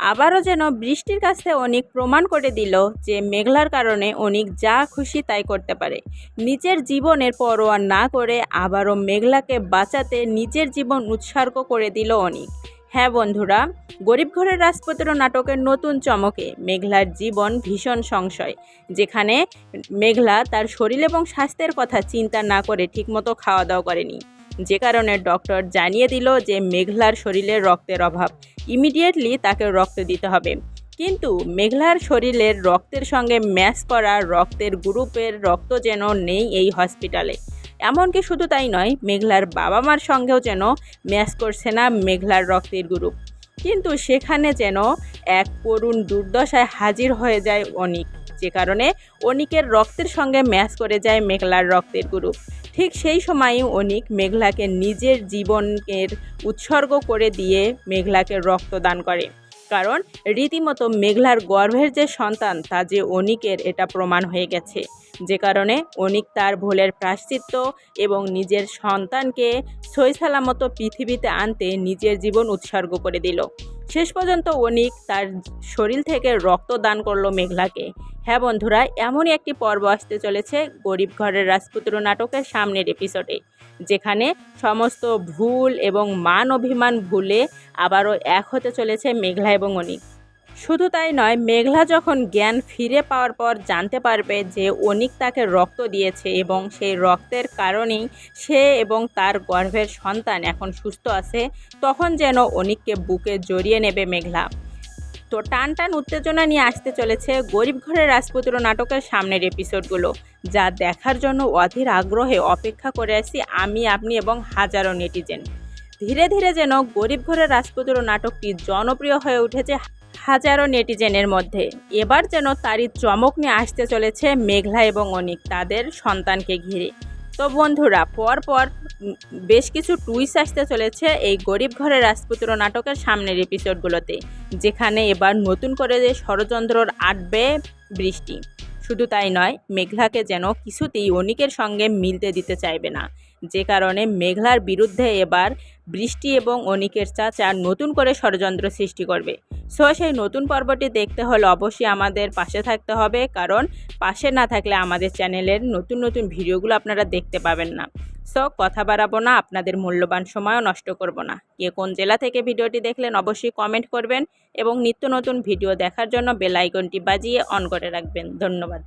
আবারও যেন বৃষ্টির কাছে অনিক প্রমাণ করে দিল যে মেঘলার কারণে অনিক যা খুশি তাই করতে পারে। নিজের জীবনের পরোয়া না করে আবারও মেঘলাকে বাঁচাতে নিজের জীবন উৎসর্গ করে দিল অনিক। হ্যাঁ বন্ধুরা, গরিব ঘরের রাজপুত্র নাটকের নতুন চমকে মেঘলার জীবন ভীষণ সংশয়, যেখানে মেঘলা তার শরীর এবং স্বাস্থ্যের কথা চিন্তা না করে ঠিকমতো খাওয়া দাওয়া করেনি, যে কারণে ডক্টর জানিয়ে দিল যে মেঘলার শরীরে রক্তের অভাব, ইমিডিয়েটলি তাকে রক্ত দিতে হবে। কিন্তু মেঘলার শরীরের রক্তের সঙ্গে ম্যাচ করা রক্তের গ্রুপের রক্ত যেন নেই এই হসপিটালে। এমনকি শুধু তাই নয়, মেঘলার বাবা মার সঙ্গেও যেন ম্যাচ করছে না মেঘলার রক্তের গ্রুপ। কিন্তু সেখানে যেন এক করুণ দুর্দশায় হাজির হয়ে যায় অনিক, যে কারণে অনিকের রক্তের সঙ্গে ম্যাচ করে যায় মেঘলার রক্তের গ্রুপ। ঠিক সেই সময়ই অনিক মেঘলাকে নিজের জীবনের উৎসর্গ করে দিয়ে মেঘলাকে রক্তদান করে, কারণ রীতিমতো মেঘলার গর্ভের যে সন্তান তা যে অনিকের, এটা প্রমাণ হয়ে গেছে। যে কারণে অনিক তার ভুলের প্রায়শ্চিত্ত এবং নিজের সন্তানকে সই সালামতো পৃথিবীতে আনতে নিজের জীবন উৎসর্গ করে দিল। শেষ পর্যন্ত অনিক তার শরীর থেকে রক্ত দান করলো মেঘলাকে। হ্যাঁ বন্ধুরা, এমনই একটি পর্ব আসতে চলেছে গরিব ঘরের রাজপুত্র নাটকের সামনের এপিসোডে, যেখানে সমস্ত ভুল এবং মান অভিমান ভুলে আবারও এক হতে চলেছে মেঘলা এবং অনিক। শুধু তাই নয়, মেঘলা যখন জ্ঞান ফিরে পাওয়ার পর জানতে পারবে যে অনিক তাকে রক্ত দিয়েছে এবং সেই রক্তের কারণেই সে এবং তার গর্ভের সন্তান এখন সুস্থ আছে, তখন যেন অনিককে বুকে জড়িয়ে নেবে মেঘলা। তো টান টান উত্তেজনা নিয়ে আসতে চলেছে গরিব ঘরের রাজপুত্র নাটকের সামনের এপিসোডগুলো, যা দেখার জন্য অধীর আগ্রহে অপেক্ষা করে আছি আমি, আপনি এবং হাজারো নেটিজেন। ধীরে ধীরে যেন গরিব ঘরের রাজপুত্র নাটকটি জনপ্রিয় হয়ে উঠেছে হাজারো নেটিজেনের মধ্যে। এবার যেন তারই চমক নিয়ে আসতে চলেছে মেঘলা এবং অনিক তাদের সন্তানকে ঘিরে। তো বন্ধুরা, পরপর বেশ কিছু টুইস্ট আসতে চলেছে এই গরিব ঘরের রাজপুত্র নাটকের সামনের এপিসোডগুলোতে, যেখানে এবার নতুন করে যে ষড়যন্ত্রর আটবে বৃষ্টি। শুধু তাই নয়, মেঘলাকে যেন কিছুতেই অনিকের সঙ্গে মিলতে দিতে চাইবে না, যে কারণে মেঘলার বিরুদ্ধে এবার বৃষ্টি এবং অনিকের চাচা নতুন করে ষড়যন্ত্র সৃষ্টি করবে। সো সেই নতুন পর্বটি দেখতে হলে অবশ্যই আমাদের পাশে থাকতে হবে, কারণ পাশে না থাকলে আমাদের চ্যানেলের নতুন নতুন ভিডিওগুলো আপনারা দেখতে পাবেন না। সো কথা বাড়াবো না, আপনাদের মূল্যবান সময়ও নষ্ট করব না। কে কোন জেলা থেকে ভিডিওটি দেখলেন অবশ্যই কমেন্ট করবেন এবং নিত্য নতুন ভিডিও দেখার জন্য বেল আইকনটি বাজিয়ে অন করে রাখবেন। ধন্যবাদ।